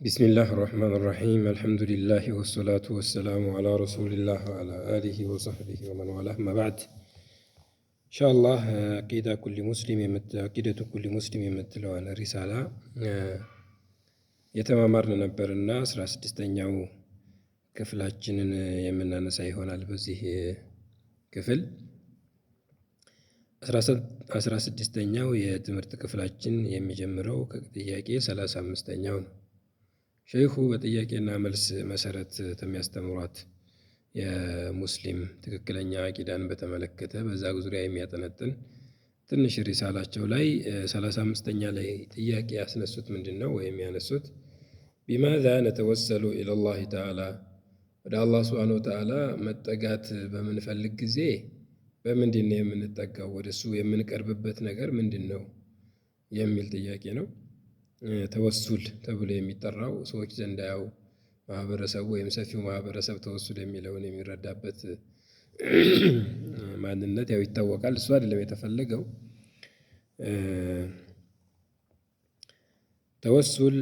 بسم الله الرحمن الرحيم الحمد لله والصلاة والسلام على رسول الله وعلى آله وصحبه ومن والاه ما بعد إن شاء الله عقيدة كل مسلم የምትለዋን ሪሳላ የተማማርን ነበርና 16ኛው ክፍላችንን የምናነሳ ይሆናል። በዚህ ክፍል 16ኛው የትምህርት ክፍላችን የሚጀምረው ከጥያቄ 35ኛው ነው። ሸይኹ በጥያቄና መልስ መሰረት የሚያስተምሯት የሙስሊም ትክክለኛ አቂዳን በተመለከተ በዛ ዙሪያ የሚያጠነጥን ትንሽ ሪሳላቸው ላይ 35ኛ ላይ ጥያቄ ያስነሱት ምንድን ነው? ወይም ያነሱት ቢማዛ ነተወሰሉ ኢለላህ ተዓላ ወደ አላህ ሱብሓነሁ ወተዓላ መጠጋት በምንፈልግ ጊዜ በምንድን ነው የምንጠጋው? ወደ እሱ የምንቀርብበት ነገር ምንድን ነው የሚል ጥያቄ ነው። ተወሱል ተብሎ የሚጠራው ሰዎች ዘንድ ያው ማህበረሰቡ ወይም ሰፊው ማህበረሰብ ተወሱል የሚለውን የሚረዳበት ማንነት ያው ይታወቃል። እሱ አይደለም የተፈለገው። ተወሱል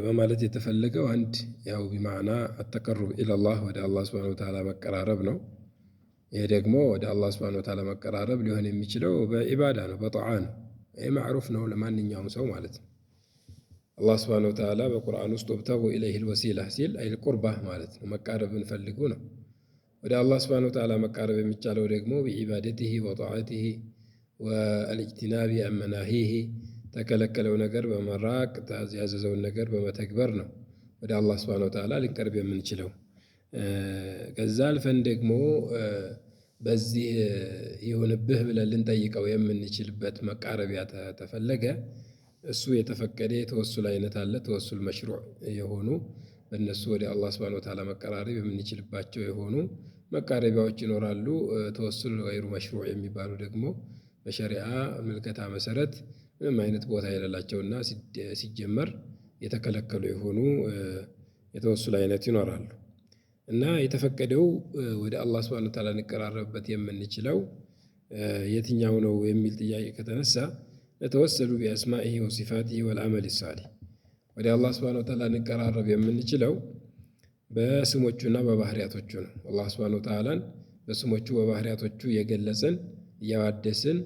በማለት የተፈለገው አንድ ያው ቢማዕና አተቀሩብ ኢለላህ ወደ አላህ ሱብሓነሁ ወተዓላ መቀራረብ ነው። ይሄ ደግሞ ወደ አላህ ሱብሓነሁ ወተዓላ መቀራረብ ሊሆን የሚችለው በኢባዳ ነው፣ በጠዓ ነው። ይሄ ማዕሩፍ ነው ለማንኛውም ሰው ማለት ነው። አላህ ሱብሓነሁ ወተዓላ በቁርአን ውስጥ ወብተጉ ኢለይሂል ወሲላ ሲል አይል ቁርባ ማለት ነው፣ መቃረብን ፈልጉ ነው። ወደ አላህ ሱብሓነሁ ወተዓላ መቃረብ የሚቻለው ደግሞ ቢዒባደቲሂ ወጠዓቲሂ ወአልኢጅቲናቢ አን መናሂሂ ተከለከለው ነገር በመራቅ ያዘዘውን ነገር በመተግበር ነው ወደ አላህ ሱብሓነሁ ወተዓላ ልንቀርብ የምንችለው። ከዛ አልፈን ደግሞ በዚህ ይሁንብህ ብለን ልንጠይቀው የምንችልበት መቃረቢያ ተፈለገ እሱ የተፈቀደ የተወሱል አይነት አለ። ተወሱል መሽሩዕ የሆኑ በእነሱ ወደ አላህ ሱብሓነሁ ወተዓላ መቀራረብ የምንችልባቸው የሆኑ መቃረቢያዎች ይኖራሉ። ተወሱል ገይሩ መሽሩዕ የሚባሉ ደግሞ በሸሪዓ ምልከታ መሰረት ምንም አይነት ቦታ የሌላቸውና ሲጀመር የተከለከሉ የሆኑ የተወሱል አይነት ይኖራሉ። እና የተፈቀደው ወደ አላህ ሱብሓነሁ ወተዓላ እንቀራረብበት የምንችለው የትኛው ነው የሚል ጥያቄ ከተነሳ ነተወሰሉ ቢአስማኢሂ ወሲፋቲሂ ወልዐመሊ ሷሊህ ወደ አላህ ሱብሓነሁ ወተዓላ እንቀራረብ የምንችለው በስሞቹና በባህሪያቶቹ ነው። አላህ ሱብሓነሁ ወተዓላን በስሞቹ በባህሪያቶቹ እየገለጽን እያዋደስን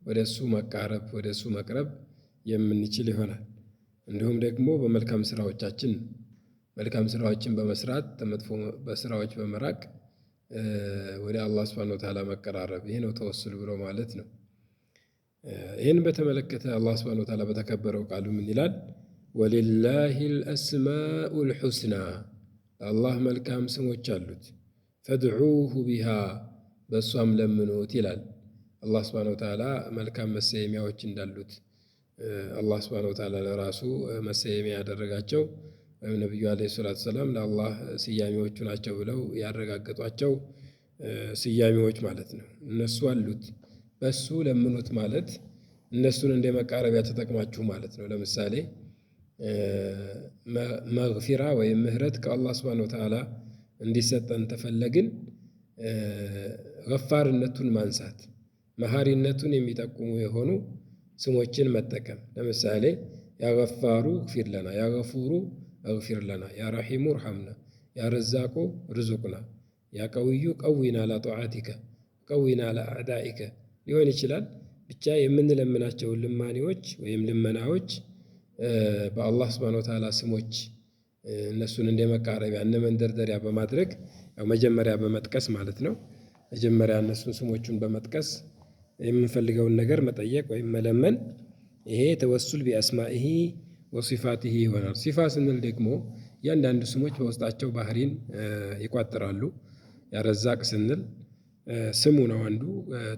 ወደ እሱ መቃረብ ወደ እሱ መቅረብ የምንችል ይሆናል። እንዲሁም ደግሞ በመልካም ስራዎቻችን መልካም ስራዎችን በመስራት ከመጥፎ በስራዎች በመራቅ ወደ አላህ ሱብሓነሁ ወተዓላ መቀራረብ፣ ይሄ ነው ተወሱል ብሎ ማለት ነው። ይህን በተመለከተ አላህ ሱብሓነሁ ወተዓላ በተከበረው ቃሉ ምን ይላል? ወሊላሂል አስማኡል ሑስና ለአላህ መልካም ስሞች አሉት፣ ፈድዑሁ ቢሃ በእሷም ለምኑት ይላል። አላህ ሱብሓነሁ ወተዓላ መልካም መሰየሚያዎች እንዳሉት አላህ ሱብሓነሁ ወተዓላ ለራሱ መሰየሚያ ያደረጋቸው ወይም ነቢዩ ዓለይሂ ሰላቱ ወሰላም ለአላህ ስያሜዎቹ ናቸው ብለው ያረጋገጧቸው ስያሜዎች ማለት ነው። እነሱ አሉት፣ በሱ ለምኑት ማለት እነሱን እንደ መቃረቢያ ተጠቅማችሁ ማለት ነው። ለምሳሌ መግፊራ ወይም ምህረት ከአላህ ሱብሓነሁ ወተዓላ እንዲሰጠን ተፈለግን ገፋርነቱን ማንሳት መሐሪነቱን የሚጠቁሙ የሆኑ ስሞችን መጠቀም። ለምሳሌ ያ ገፋሩ እግፊር ለና፣ ያ ገፉሩ እግፊር ለና፣ ያ ረሒሙ እርሐምና፣ ያ ረዛቁ ርዙቅና፣ ያ ቀዊዩ ቀዊና ላ ጧዓቲከ ቀዊና ላ አዕዳኢከ ሊሆን ይችላል። ብቻ የምንለምናቸውን ልማኔዎች ወይም ልመናዎች በአላህ ሱብሓነሁ ወተዓላ ስሞች እነሱን እንደ መቃረቢያ እነ መንደርደሪያ በማድረግ መጀመሪያ በመጥቀስ ማለት ነው። መጀመሪያ እነሱን ስሞቹን በመጥቀስ የምንፈልገውን ነገር መጠየቅ ወይም መለመን፣ ይሄ ተወሱል ቢአስማኢሂ ወሲፋቲሂ ይሆናል። ሲፋ ስንል ደግሞ እያንዳንዱ ስሞች በውስጣቸው ባህሪን ይቋጥራሉ። ያረዛቅ ስንል ስሙ ነው አንዱ።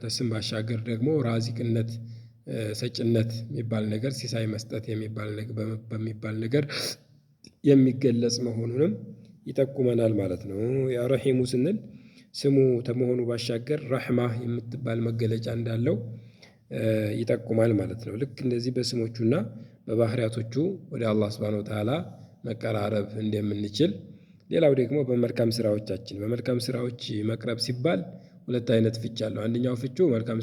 ተስም ባሻገር ደግሞ ራዚቅነት፣ ሰጭነት የሚባል ነገር፣ ሲሳይ መስጠት በሚባል ነገር የሚገለጽ መሆኑንም ይጠቁመናል ማለት ነው። ያ ረሒሙ ስንል ስሙ ከመሆኑ ባሻገር ረሕማ የምትባል መገለጫ እንዳለው ይጠቁማል ማለት ነው። ልክ እንደዚህ በስሞቹና በባህሪያቶቹ ወደ አላህ ሱብሓነሁ ወተዓላ መቀራረብ እንደምንችል። ሌላው ደግሞ በመልካም ስራዎቻችን በመልካም ስራዎች መቅረብ ሲባል ሁለት አይነት ፍች አለው። አንደኛው ፍቹ በመልካም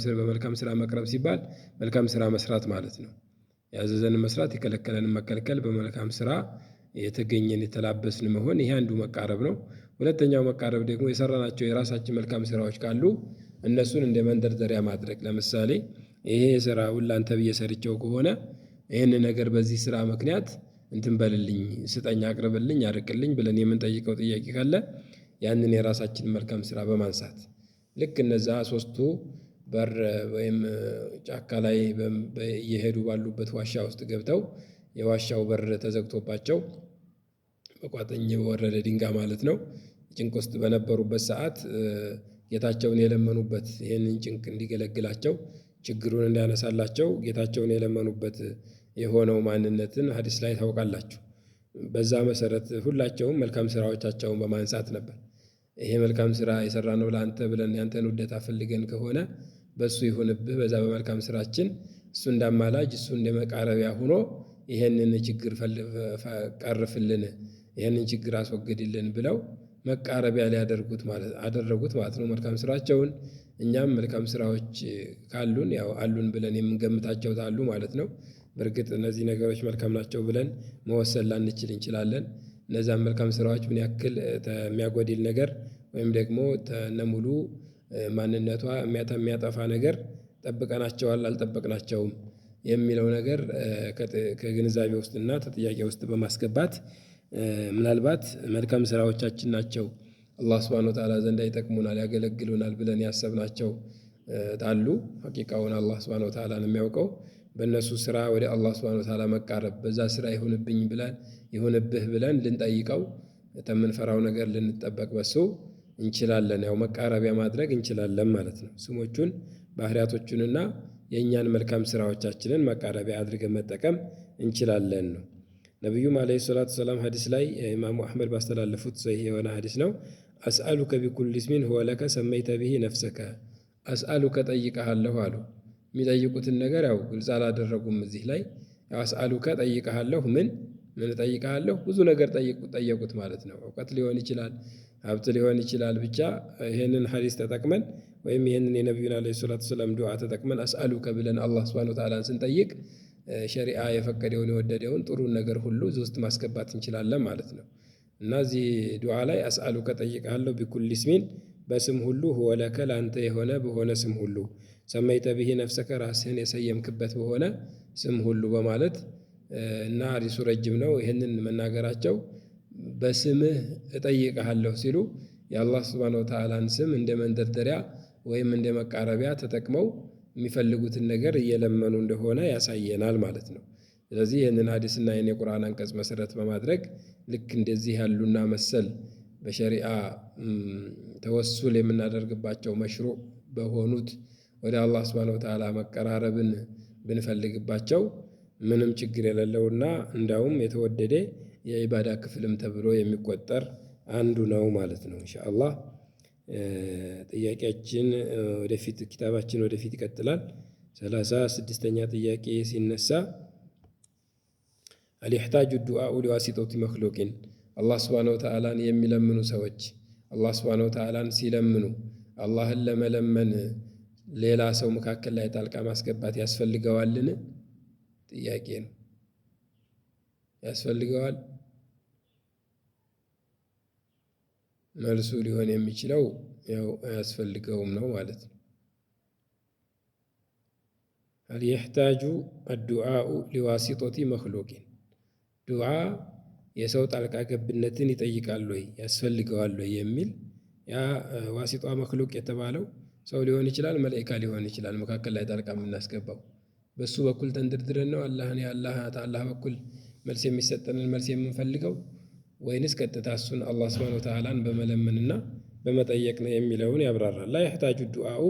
ስራ መቅረብ ሲባል መልካም ስራ መስራት ማለት ነው። ያዘዘንን መስራት የከለከለንን መከልከል በመልካም ስራ የተገኘን የተላበስን መሆን ይሄ አንዱ መቃረብ ነው። ሁለተኛው መቃረብ ደግሞ የሰራናቸው የራሳችን መልካም ስራዎች ካሉ እነሱን እንደ መንደርደሪያ ማድረግ። ለምሳሌ ይሄ ስራ ላንተ ብዬ ሰርቼው ከሆነ ይህን ነገር በዚህ ስራ ምክንያት እንትን በልልኝ፣ ስጠኝ፣ አቅርብልኝ፣ አርቅልኝ ብለን የምንጠይቀው ጥያቄ ካለ ያንን የራሳችንን መልካም ስራ በማንሳት ልክ እነዛ ሶስቱ በር ወይም ጫካ ላይ እየሄዱ ባሉበት ዋሻ ውስጥ ገብተው የዋሻው በር ተዘግቶባቸው በቋጥኝ በወረደ ድንጋይ ማለት ነው ጭንቅ ውስጥ በነበሩበት ሰዓት ጌታቸውን የለመኑበት ይህንን ጭንቅ እንዲገለግላቸው ችግሩን እንዲያነሳላቸው ጌታቸውን የለመኑበት የሆነው ማንነትን ሐዲስ ላይ ታውቃላችሁ። በዛ መሰረት ሁላቸውም መልካም ስራዎቻቸውን በማንሳት ነበር። ይሄ መልካም ስራ የሰራነው ለአንተ ብለን ያንተን ውዴታ ፈልገን ከሆነ በሱ ይሁንብህ፣ በዛ በመልካም ስራችን እሱ እንዳማላጅ እሱ እንደመቃረቢያ ሆኖ ይሄንን ችግር ቀርፍልን፣ ይሄንን ችግር አስወግድልን ብለው መቃረቢያ ሊያደርጉት አደረጉት ማለት ነው መልካም ስራቸውን። እኛም መልካም ስራዎች ካሉን ያው አሉን ብለን የምንገምታቸው አሉ ማለት ነው። በእርግጥ እነዚህ ነገሮች መልካም ናቸው ብለን መወሰን ላንችል እንችላለን። እነዛም መልካም ስራዎች ምን ያክል የሚያጎድል ነገር ወይም ደግሞ ተነሙሉ ማንነቷ የሚያጠፋ ነገር ጠብቀናቸዋል አልጠበቅናቸውም የሚለው ነገር ከግንዛቤ ውስጥና ተጥያቄ ውስጥ በማስገባት ምናልባት መልካም ስራዎቻችን ናቸው አላህ ሱብሓነሁ ወተዓላ ዘንዳ ይጠቅሙናል፣ ያገለግሉናል ብለን ያሰብናቸው ታሉ ሐቂቃውን አላህ ሱብሓነሁ ወተዓላ ነው የሚያውቀው። በእነሱ ስራ ወደ አላህ ሱብሓነሁ ወተዓላ መቃረብ በዛ ስራ ይሁንብህ ብለን ልንጠይቀው ተምንፈራው ነገር ልንጠበቅ በሱ እንችላለን። ያው መቃረቢያ ማድረግ እንችላለን ማለት ነው። ስሞቹን ባህሪያቶቹንና የእኛን መልካም ስራዎቻችንን መቃረቢያ አድርገን መጠቀም እንችላለን ነው። ነቢዩም ዓለይሂ ሰላቱ ወሰላም ሐዲስ ላይ ኢማሙ አሕመድ ባስተላለፉት ሰሂህ የሆነ ሐዲስ ነው። አስአሉከ ቢኩሊ እስሚን ሁወ ለከ ሰመይተ ቢሂ ነፍሰከ፣ አስአሉከ ጠይቀሃለሁ አሉ። የሚጠይቁትን ነገር ያው ግልጽ አላደረጉም እዚህ ላይ። አስአሉከ ጠይቀሃለሁ፣ ምን ጠይቀሃለሁ? ብዙ ነገር ጠየቁት ማለት ነው። እውቀት ሊሆን ይችላል፣ ሀብት ሊሆን ይችላል። ብቻ ይህንን ሐዲስ ተጠቅመን ወይም ይህንን የነቢዩን ዓለይሂ ሰላቱ ወሰላም ዱዓ ተጠቅመን አስአሉከ ብለን አላህ ሱብሓነሁ ወተዓላን ስንጠይቅ ሸሪዓ የፈቀደውን የወደደውን ጥሩን ነገር ሁሉ እዚህ ውስጥ ማስገባት እንችላለን ማለት ነው። እና እዚህ ዱዓ ላይ አስአሉከ ጠይቀሃለሁ ቢኩሊ እስሚን በስም ሁሉ ሁወ ለከ ለአንተ የሆነ በሆነ ስም ሁሉ ሰመይተ ቢሂ ነፍሰከ ራስህን የሰየምክበት በሆነ ስም ሁሉ በማለት እና ሐዲሱ ረጅም ነው። ይህንን መናገራቸው በስምህ እጠይቀሃለሁ ሲሉ የአላህ ሱብሓነሁ ወተዓላን ስም እንደ መንደርደሪያ ወይም እንደ መቃረቢያ ተጠቅመው የሚፈልጉትን ነገር እየለመኑ እንደሆነ ያሳየናል ማለት ነው። ስለዚህ ይህንን ሐዲስና ይህን የቁርአን አንቀጽ መሰረት በማድረግ ልክ እንደዚህ ያሉና መሰል በሸሪዓ ተወሱል የምናደርግባቸው መሽሩዕ በሆኑት ወደ አላህ ሱብሓነሁ ወተዓላ መቀራረብን ብንፈልግባቸው ምንም ችግር የሌለውና እንዳውም የተወደደ የኢባዳ ክፍልም ተብሎ የሚቆጠር አንዱ ነው ማለት ነው። ኢንሻአላህ ጥያቄያችን ወደፊት ኪታባችን ወደፊት ይቀጥላል። 36ኛ ጥያቄ ሲነሳ አልይሕታጁ ዱዓኡ ሊዋሲጠቲ መክሉቂን፣ አላህ ሱብሓነሁ ወተዓላን የሚለምኑ ሰዎች አላህ ሱብሓነሁ ወተዓላን ሲለምኑ አላህን ለመለመን ሌላ ሰው መካከል ላይ ጣልቃ ማስገባት ያስፈልገዋልን? ጥያቄ ነው። ያስፈልገዋል? መልሱ ሊሆን የሚችለው ያው አያስፈልገውም ነው ማለት ነው። هل يحتاج الدعاء لواسطة مخلوق ዱዓ የሰው ጣልቃ ገብነትን ይጠይቃል ወይ ያስፈልገዋል ወይ የሚል ያ ዋሲጧ መክሉቅ የተባለው ሰው ሊሆን ይችላል፣ መላእክት ሊሆን ይችላል። መካከል ላይ ጣልቃ የምናስገባው በሱ በኩል ተንደርድረን ነው አላህ በኩል መልስ የሚሰጠንን መልስ የምንፈልገው ወይንስ ቀጥታ እሱን አላህ ሱብሓነሁ ወተዓላን በመለመንና በመጠየቅ ነው የሚለውን ያብራራል። ላ የሕታጁ ዱዓኡ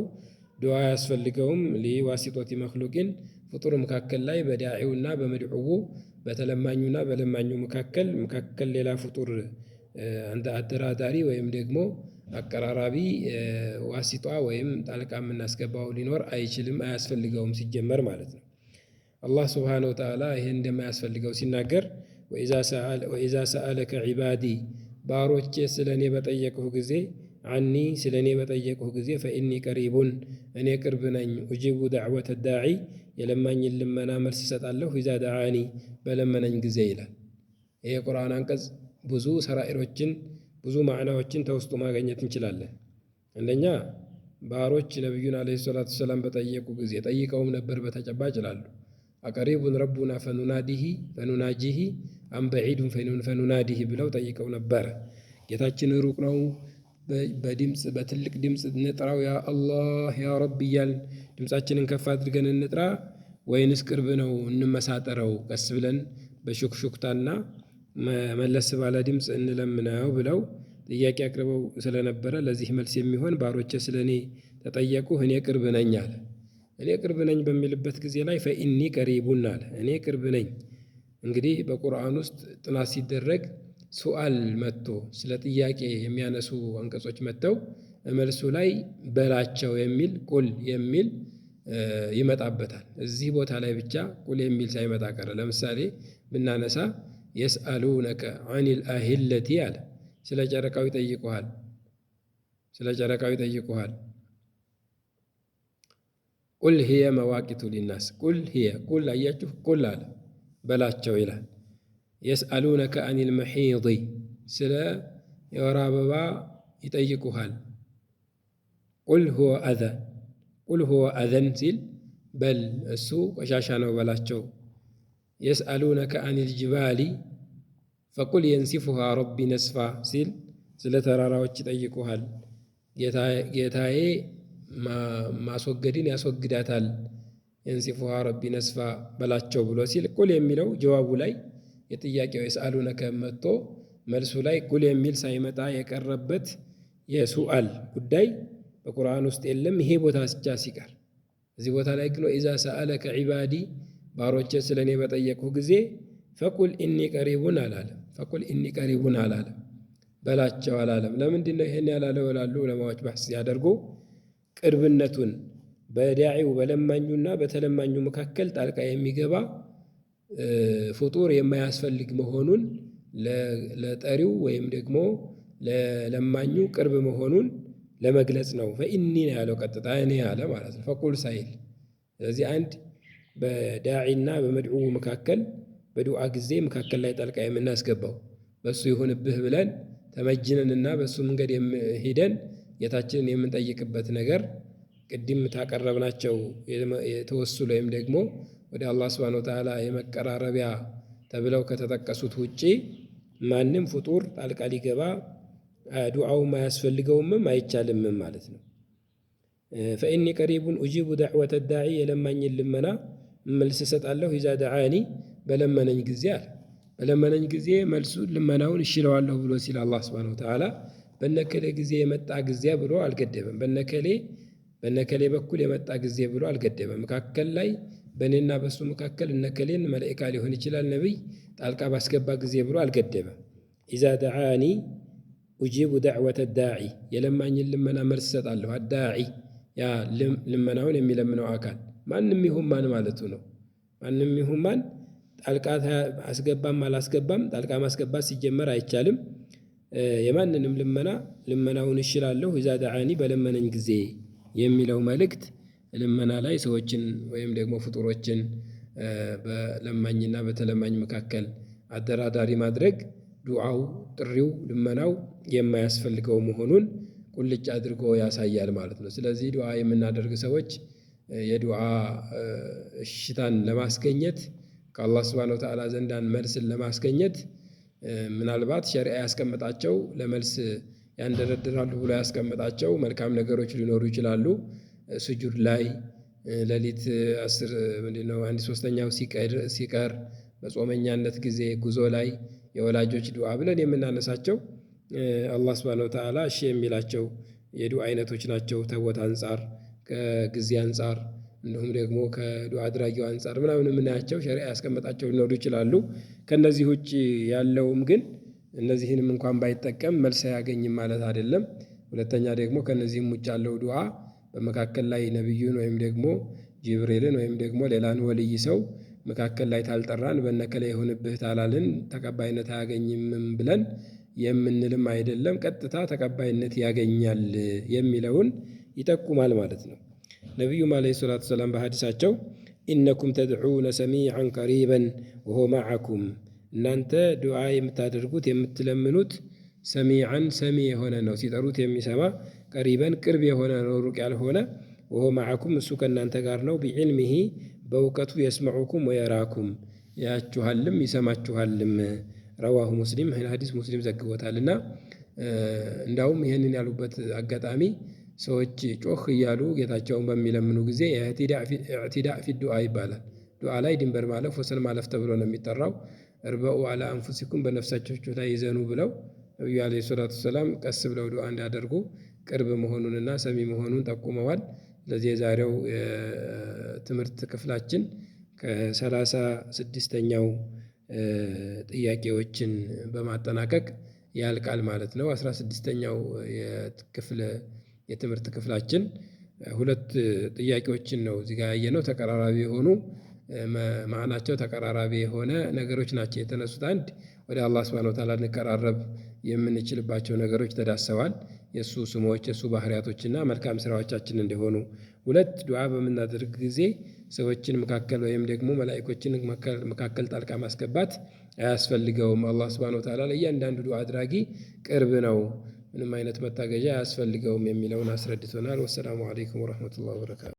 ዱዓ ያስፈልገውም ሊዋሲጦቲ መክሉቅን ፍጡር መካከል ላይ በዳዒውና በመድዑው በተለማኙና በለማኙ መካከል ሌላ ፍጡር አንተ አደራዳሪ ወይም ደግሞ አቀራራቢ ዋሲጧ ወይም ጣልቃ የምናስገባው ሊኖር አይችልም፣ አያስፈልገውም ሲጀመር ማለት ነው። አላህ ሱብሓነሁ ወተዓላ ይህን እንደማያስፈልገው ሲናገር ወኢዛ ሰአለከ ዒባዲ ባሮቼ ስለ እኔ በጠየቅሁ ጊዜ አኒ ስለ እኔ በጠየቅሁ ጊዜ ፈኢኒ ቀሪቡን እኔ ቅርብ ነኝ፣ ኡጂቡ ዳዕወተ ዳዒ የለማኝን ልመና መልስ እሰጣለሁ፣ ኢዛ ደዓኒ በለመነኝ ጊዜ ይላል። ይህ የቁርአን አንቀጽ ብዙ ሰራኢሮችን ብዙ ማዕናዎችን ተውስጡ ማግኘት እንችላለን። አንደኛ ባሮች ነቢዩን ዓለይሂ ሰላቱ ወሰላም በጠየቁ ጊዜ ጠይቀውም ነበር በተጨባጭ ይላሉ። አቀሪቡን ረቡና ፈኑናጂሂ አም በዒዱን ፈኑናዲሂ ብለው ጠይቀው ነበረ። ጌታችን ሩቅ ነው፣ በድምፅ በትልቅ ድምፅ እንጥራው ያ አላህ ያ ረብ እያልን ድምፃችንን ከፍ አድርገን እንጥራ ወይንስ ቅርብ ነው እንመሳጠረው ቀስ ብለን በሹክሹክታና መለስ ባለ ድምፅ እንለምነው ብለው ጥያቄ አቅርበው ስለነበረ ለዚህ መልስ የሚሆን ባሮቼ ስለ እኔ ተጠየቁ፣ እኔ ቅርብ ነኝ አለ። እኔ ቅርብ ነኝ በሚልበት ጊዜ ላይ ፈኢኒ ቀሪቡን አለ፣ እኔ ቅርብ ነኝ። እንግዲህ በቁርአን ውስጥ ጥናት ሲደረግ ሱአል መጥቶ ስለ ጥያቄ የሚያነሱ አንቀጾች መጥተው መልሱ ላይ በላቸው የሚል ቁል የሚል ይመጣበታል። እዚህ ቦታ ላይ ብቻ ቁል የሚል ሳይመጣ ቀረ። ለምሳሌ ብናነሳ የስአሉነከ አኒል አሂለቲ አለ፣ ስለ ጨረቃው ይጠይቁሃል። ቁል ሂየ መዋቂቱ ሊናስ፣ ቁል ሂየ ቁል አያችሁ፣ ቁል አለ በላቸው ይላል። የስአሉነከ አኒል መሒድ፣ ስለ የወር አበባ ይጠይቁሃል። ቁል ሁወ አዘን ሲል በል እሱ ቆሻሻ ነው በላቸው። የስአሉነከ አኒል ጅባሊ ፈቁል የንሲፉሃ ረቢ ነስፋ ሲል ስለ ተራራዎች ይጠይቁሃል። ጌታዬ ማስወገድን ያስወግዳታል። የንሲፉሃ ረቢ ነስፋ በላቸው ብሎ ሲል ቁል የሚለው ጀዋቡ ላይ የጥያቄው የስአሉነከ መጥቶ መልሱ ላይ ቁል የሚል ሳይመጣ የቀረበት የሱአል ጉዳይ በቁርአን ውስጥ የለም። ይሄ ቦታ ብቻ ሲቀር እዚህ ቦታ ላይ ግን ኢዛ ሰአለከ ዒባዲ ባሮቼ ስለ እኔ በጠየቁ ጊዜ ፈቁል ኢኒ ቀሪቡን አላለም። ፈቁል ኢኒ ቀሪቡን አላለም፣ በላቸው አላለም። ለምንድን ነው ይሄን ያላለው ይላሉ ዑለማዎች ባህስ ሲያደርጉ ቅርብነቱን በዳዒው በለማኙና በተለማኙ መካከል ጣልቃ የሚገባ ፍጡር የማያስፈልግ መሆኑን ለጠሪው ወይም ደግሞ ለለማኙ ቅርብ መሆኑን ለመግለጽ ነው። ፈኢኒ ነው ያለው፣ ቀጥታ እኔ ያለ ማለት ነው፣ ፈቁል ሳይል። ስለዚህ አንድ በዳዒና በመድዑው መካከል በዱዓ ጊዜ መካከል ላይ ጣልቃ የምናስገባው በሱ ይሁንብህ ብለን ተመጅነንና በሱ መንገድ ሄደን ጌታችንን የምንጠይቅበት ነገር ቅድም ታቀረብናቸው የተወሱል ወይም ደግሞ ወደ አላህ ሱብሓነሁ ወተዓላ የመቀራረቢያ ተብለው ከተጠቀሱት ውጪ ማንም ፍጡር ጣልቃ ሊገባ ዱዓውም አያስፈልገውምም አይቻልምም ማለት ነው። ፈኢኒ ቀሪቡን ኡጂቡ ዳዕወተ ዳዒ፣ የለማኝን ልመና መልስ እሰጣለሁ። ኢዛ ደዓኒ፣ በለመነኝ ጊዜ አለ። በለመነኝ ጊዜ መልሱ ልመናውን እሽለዋለሁ ብሎ ሲል አላህ ሱብሓነሁ ወተዓላ በነከሌ ጊዜ የመጣ ጊዜ ብሎ አልገደበም። በነከሌ በኩል የመጣ ጊዜ ብሎ አልገደበም። መካከል ላይ በእኔና በሱ መካከል እነከሌን መላኢካ ሊሆን ይችላል ነቢይ ጣልቃ ባስገባ ጊዜ ብሎ አልገደበም። ኢዛ ደዓኒ ኡጂቡ ዳዕወተ ዳዒ፣ የለማኝን ልመና መልስ እሰጣለሁ። አዳዒ ያ ልመናውን የሚለምነው አካል ማንም ይሁን ማን ማለቱ ነው። ማንም ይሁን ማን ጣልቃ አስገባም አላስገባም፣ ጣልቃ ማስገባት ሲጀመር አይቻልም። የማንንም ልመናውን እሽላለሁ። ኢዛ ደዓኒ፣ በለመነኝ ጊዜ የሚለው መልእክት ልመና ላይ ሰዎችን ወይም ደግሞ ፍጡሮችን በለማኝና በተለማኝ መካከል አደራዳሪ ማድረግ ዱዓው፣ ጥሪው፣ ልመናው የማያስፈልገው መሆኑን ቁልጭ አድርጎ ያሳያል ማለት ነው። ስለዚህ ዱዓ የምናደርግ ሰዎች የዱዓ እሽታን ለማስገኘት ከአላህ ሱብሓነሁ ወተዓላ ዘንዳን መልስን ለማስገኘት ምናልባት ሸሪዓ ያስቀመጣቸው ለመልስ ያንደረድራሉ ብሎ ያስቀመጣቸው መልካም ነገሮች ሊኖሩ ይችላሉ። ስጁድ ላይ ሌሊት 1/3 ሲቀር፣ በጾመኛነት ጊዜ፣ ጉዞ ላይ የወላጆች ዱዓ ብለን የምናነሳቸው አላህ ሱብሓነሁ ወተዓላ እሺ የሚላቸው የዱዓ አይነቶች ናቸው። ተቦታ አንጻር፣ ከጊዜ አንጻር፣ እንዲሁም ደግሞ ከዱዓ አድራጊው አንጻር ምናምን የምናያቸው ሸሪዓ ያስቀመጣቸው ሊኖሩ ይችላሉ። ከነዚህ ውጭ ያለውም ግን እነዚህንም እንኳን ባይጠቀም መልስ አያገኝም ማለት አይደለም። ሁለተኛ ደግሞ ከነዚህም ውጭ ያለው ዱዓ በመካከል ላይ ነቢዩን ወይም ደግሞ ጅብሪልን ወይም ደግሞ ሌላን ወልይ ሰው መካከል ላይ ታልጠራን በነከለ የሆንብህ ታላልን ተቀባይነት አያገኝም ብለን የምንልም አይደለም። ቀጥታ ተቀባይነት ያገኛል የሚለውን ይጠቁማል ማለት ነው። ነቢዩም ዓለይሂ ሰላቱ ወሰላም በሐዲሳቸው ኢነኩም ተድዑነ ሰሚዐን ቀሪበን ወሁወ መዐኩም፣ እናንተ ዱዓ የምታደርጉት የምትለምኑት ሰሚዐን ሰሚ የሆነ ነው፣ ሲጠሩት የሚሰማ ቀሪበን ቅርብ የሆነ ነው፣ ሩቅ ያልሆነ ወሆ መዓኩም እሱ ከእናንተ ጋር ነው፣ ቢዕልሚሂ በእውቀቱ የስመዑኩም ወየራኩም ያያችኋልም ይሰማችኋልም። ረዋሁ ሙስሊም ሐዲስ ሙስሊም ዘግቦታልና እንዳውም ይህንን ያሉበት አጋጣሚ ሰዎች ጮህ እያሉ ጌታቸውን በሚለምኑ ጊዜ ኢዕቲዳእ ፊ ዱዓ ይባላል። ዱዓ ላይ ድንበር ማለፍ ወሰን ማለፍ ተብሎ ነው የሚጠራው። እርበኡ አላ አንፉሲኩም በነፍሳቸው ላይ ይዘኑ ብለው ነቢዩ ዓለይሂ ሰላቱ ወሰላም ቀስ ብለው ዱዓ እንዲያደርጉ ቅርብ መሆኑንና ሰሚ መሆኑን ጠቁመዋል። ስለዚህ የዛሬው ትምህርት ክፍላችን ከ36ኛው ጥያቄዎችን በማጠናቀቅ ያልቃል ማለት ነው። 16ኛው የትምህርት ክፍላችን ሁለት ጥያቄዎችን ነው እዚህ ጋር ያየነው። ተቀራራቢ የሆኑ ማዕናቸው ተቀራራቢ የሆነ ነገሮች ናቸው የተነሱት። አንድ ወደ አላህ ሱብሓነሁ ወተዓላ እንቀራረብ የምንችልባቸው ነገሮች ተዳሰዋል። የእሱ ስሞች፣ የእሱ ባህሪያቶችና መልካም ስራዎቻችን እንደሆኑ። ሁለት ዱዓ በምናደርግ ጊዜ ሰዎችን መካከል ወይም ደግሞ መላኢኮችን መካከል ጣልቃ ማስገባት አያስፈልገውም። አላህ ሱብሓነሁ ወተዓላ ለእያንዳንዱ ዱዓ አድራጊ ቅርብ ነው፣ ምንም አይነት መታገዣ አያስፈልገውም የሚለውን አስረድቶናል። ወሰላሙ አለይኩም ወረሕመቱላሂ ወበረካቱ።